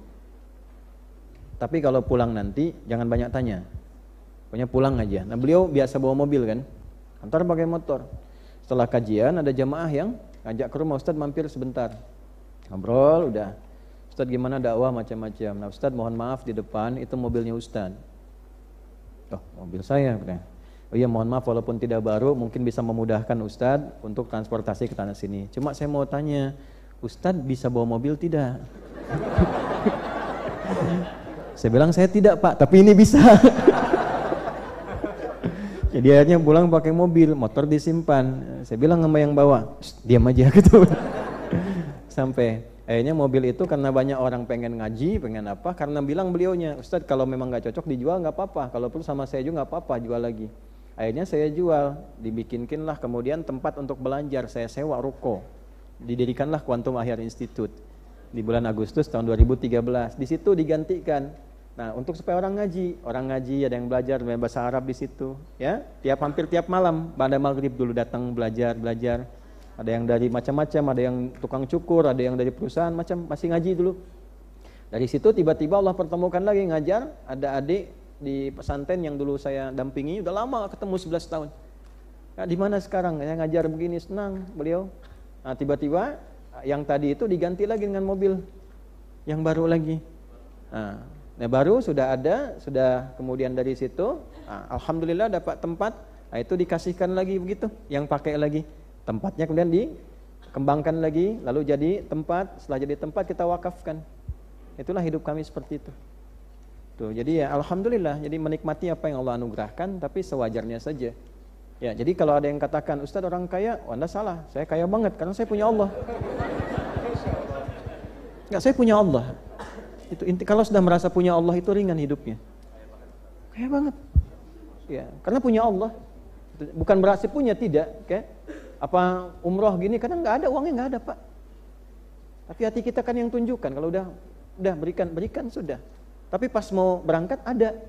Tapi kalau pulang nanti jangan banyak tanya. Pokoknya pulang aja. Nah, beliau biasa bawa mobil kan, antar pakai motor. Setelah kajian ada jamaah yang ngajak ke rumah, Ustadz mampir sebentar. Ngobrol udah. Ustadz gimana dakwah macam-macam. Nah, Ustadz mohon maaf di depan itu mobilnya Ustadz. Oh, mobil saya. Oh iya mohon maaf walaupun tidak baru, mungkin bisa memudahkan Ustadz untuk transportasi ke tanah sini. Cuma saya mau tanya, Ustadz bisa bawa mobil tidak? Saya bilang saya tidak Pak, tapi ini bisa. Jadi akhirnya pulang pakai mobil, motor disimpan. Saya bilang sama yang bawa, diam aja gitu. Sampai akhirnya mobil itu karena banyak orang pengen ngaji, pengen apa, karena bilang beliaunya, Ustadz kalau memang nggak cocok dijual nggak apa-apa, kalau perlu sama saya juga nggak apa-apa, jual lagi. Akhirnya saya jual, dibikinkinlah kemudian tempat untuk belajar, saya sewa ruko, didirikanlah Quantum Ahyar Institute di bulan Agustus tahun 2013. Di situ digantikan. Nah, untuk supaya orang ngaji ada yang belajar bahasa Arab di situ, ya. Hampir tiap malam pada maghrib dulu datang belajar. Ada yang dari macam-macam, ada yang tukang cukur, ada yang dari perusahaan macam, masih ngaji dulu. Dari situ tiba-tiba Allah pertemukan lagi ngajar, ada adik di pesantren yang dulu saya dampingi, udah lama ketemu 11 tahun. Nah, di mana sekarang? Saya ngajar begini, senang beliau. Nah, tiba-tiba yang tadi itu diganti lagi dengan mobil yang baru lagi. Nah, baru sudah ada, sudah kemudian dari situ, alhamdulillah dapat tempat, nah itu dikasihkan lagi begitu, yang pakai lagi. Tempatnya kemudian dikembangkan lagi, lalu jadi tempat, setelah jadi tempat kita wakafkan. Itulah hidup kami seperti itu. Tuh, jadi ya alhamdulillah, jadi menikmati apa yang Allah anugerahkan, tapi sewajarnya saja. Ya, jadi kalau ada yang katakan, Ustadz orang kaya, Anda salah, saya kaya banget, karena saya punya Allah. Enggak, saya punya Allah. Itu inti, kalau sudah merasa punya Allah itu ringan hidupnya. Kaya banget. Ya, karena punya Allah. Bukan berarti punya, tidak, kayak apa umroh gini kadang nggak ada uangnya, nggak ada Pak. Tapi hati kita kan yang tunjukkan. Kalau udah berikan sudah. Tapi pas mau berangkat ada.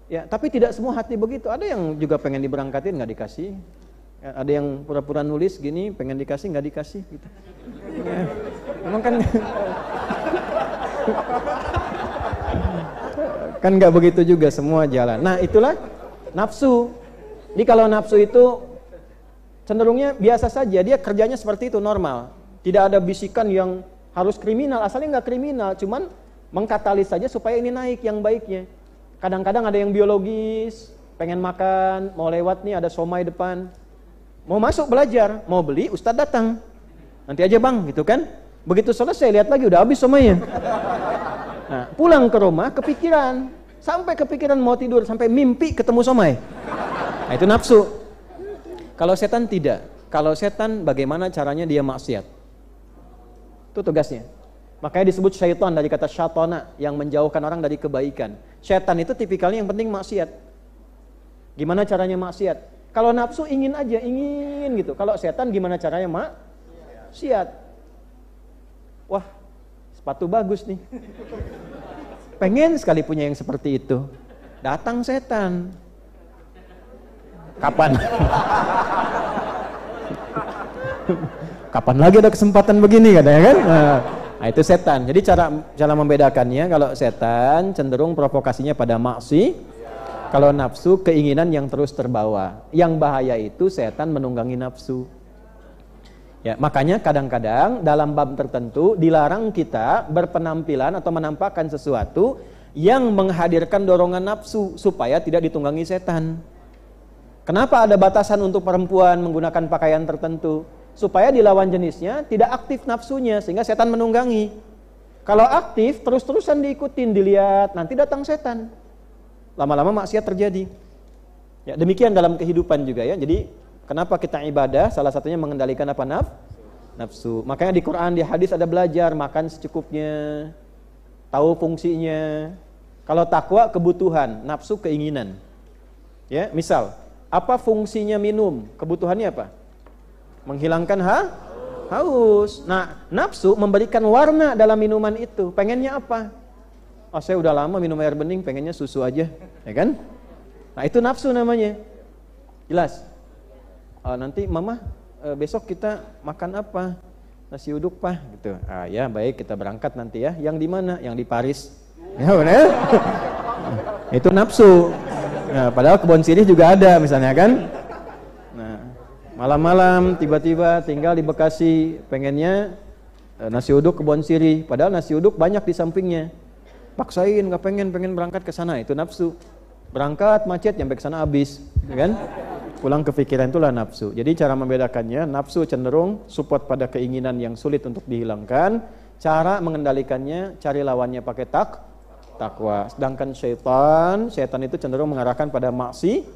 Ya, tapi tidak semua hati begitu. Ada yang juga pengen diberangkatin nggak dikasih. Ya, ada yang pura-pura nulis gini pengen dikasih nggak dikasih gitu. Ya, emang kan kan nggak begitu juga semua jalan. Nah itulah nafsu. Jadi kalau nafsu itu cenderungnya biasa saja, dia kerjanya seperti itu normal. Tidak ada bisikan yang harus kriminal, asalnya nggak kriminal, cuman mengkatalis saja supaya ini naik yang baiknya. Kadang-kadang ada yang biologis, pengen makan, mau lewat nih ada somai depan, mau masuk belajar, mau beli, ustadz datang, nanti aja bang, gitu kan. Begitu selesai lihat lagi udah habis somainya. Nah, pulang ke rumah kepikiran, sampai kepikiran mau tidur, sampai mimpi ketemu somai. Nah, itu nafsu. Kalau setan tidak. Kalau setan bagaimana caranya dia maksiat? Itu tugasnya. Makanya disebut syaitan dari kata syatona, yang menjauhkan orang dari kebaikan. Setan itu tipikalnya yang penting maksiat. Gimana caranya maksiat? Kalau nafsu ingin aja, ingin gitu. Kalau setan gimana caranya maksiat? Wah, sepatu bagus nih. Pengen sekali punya yang seperti itu. Datang setan. Kapan? Kapan lagi ada kesempatan begini katanya kan? Nah, itu setan. Jadi cara membedakannya, kalau setan cenderung provokasinya pada maksiat. Kalau nafsu keinginan yang terus terbawa. Yang bahaya itu setan menunggangi nafsu. Ya, makanya kadang-kadang dalam bab tertentu dilarang kita berpenampilan atau menampakkan sesuatu yang menghadirkan dorongan nafsu supaya tidak ditunggangi setan. Kenapa ada batasan untuk perempuan menggunakan pakaian tertentu? Supaya di lawan jenisnya tidak aktif nafsunya sehingga setan menunggangi. Kalau aktif terus-terusan diikutin, dilihat, nanti datang setan. Lama-lama maksiat terjadi. Ya, demikian dalam kehidupan juga ya. Jadi kenapa kita ibadah? Salah satunya mengendalikan apa? Nafsu. Makanya di Quran, di hadis ada belajar makan secukupnya, tahu fungsinya. Kalau takwa kebutuhan, nafsu keinginan. Ya, misal, apa fungsinya minum? Kebutuhannya apa? Menghilangkan haus. Nah, nafsu memberikan warna dalam minuman itu. Pengennya apa? Oh, saya udah lama minum air bening, pengennya susu aja, ya kan? Nah, itu nafsu namanya. Jelas? Nanti mama besok kita makan apa? Nasi uduk pak, gitu. Ya baik, kita berangkat nanti ya. Yang di mana? Yang di Paris. Ya benar. Itu nafsu. Nah, padahal kebun sirih juga ada misalnya kan. Nah, malam-malam tiba-tiba tinggal di Bekasi, pengennya nasi uduk kebun sirih. Padahal nasi uduk banyak di sampingnya. Paksain, nggak pengen berangkat ke sana, itu nafsu. Berangkat macet, nyampe ke sana habis, ya kan? Pulang kepikiran, itulah nafsu. Jadi cara membedakannya, nafsu cenderung support pada keinginan yang sulit untuk dihilangkan. Cara mengendalikannya, cari lawannya pakai takwa. Sedangkan setan itu cenderung mengarahkan pada maksiat.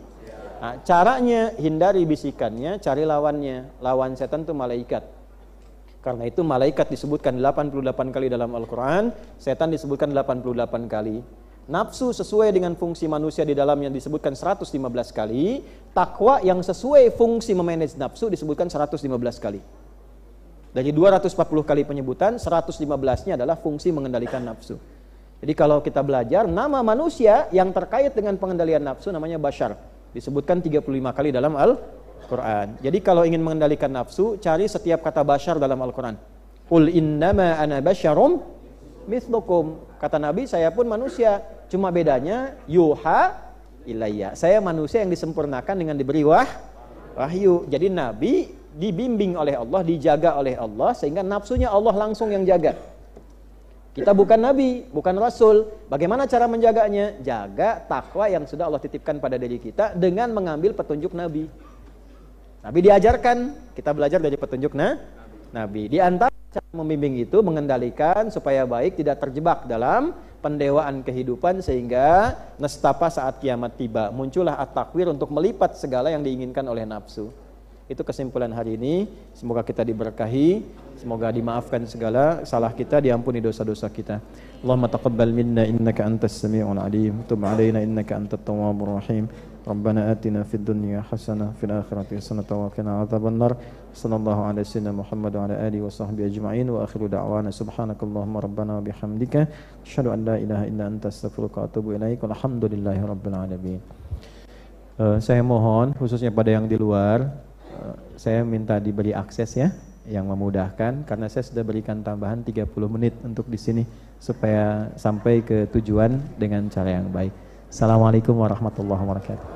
Nah, caranya hindari bisikannya, cari lawannya. Lawan setan itu malaikat. Karena itu malaikat disebutkan 88 kali dalam Al-Quran, setan disebutkan 88 kali. Nafsu sesuai dengan fungsi manusia di dalamnya disebutkan 115 kali. Takwa yang sesuai fungsi memanage nafsu disebutkan 115 kali. Dari 240 kali penyebutan, 115-nya adalah fungsi mengendalikan nafsu. Jadi kalau kita belajar, nama manusia yang terkait dengan pengendalian nafsu namanya Bashar. Disebutkan 35 kali dalam Al-Quran. Jadi kalau ingin mengendalikan nafsu, cari setiap kata Bashar dalam Al-Quran. Qul innama ana basyarum mithlukum. Kata Nabi, saya pun manusia, cuma bedanya yuha ilayya. Saya manusia yang disempurnakan dengan diberi wahyu. Jadi Nabi dibimbing oleh Allah, dijaga oleh Allah, sehingga nafsunya Allah langsung yang jaga. Kita bukan Nabi, bukan Rasul. Bagaimana cara menjaganya? Jaga takwa yang sudah Allah titipkan pada diri kita dengan mengambil petunjuk Nabi. Nabi diajarkan, kita belajar dari petunjuk Nabi. Di antara cara membimbing itu mengendalikan supaya baik, tidak terjebak dalam pendewaan kehidupan sehingga nestapa saat kiamat tiba. Muncullah at-takwir untuk melipat segala yang diinginkan oleh nafsu. Itu kesimpulan hari ini. Semoga kita diberkahi, semoga dimaafkan segala salah kita, diampuni dosa-dosa kita. Allahumma taqabbal minna innaka antas sami'ul alim, tub 'alaina innaka antat tawwabur rahim. Rabbana atina fid dunya hasanah fil akhirati hasanah wa qina adzabannar. Sallallahu alaihi wasallam Muhammad wa ala alihi wa sahbihi ajma'in wa akhiru da'wana subhanakallahumma rabbana wa bihamdika asyhadu an la ilaha illa anta astaghfiruka wa atubu ilaik. Walhamdulillahi rabbil alamin. Saya mohon khususnya pada yang di luar, saya minta diberi akses ya, yang memudahkan, karena saya sudah berikan tambahan 30 menit untuk di sini supaya sampai ke tujuan dengan cara yang baik. Assalamualaikum warahmatullahi wabarakatuh.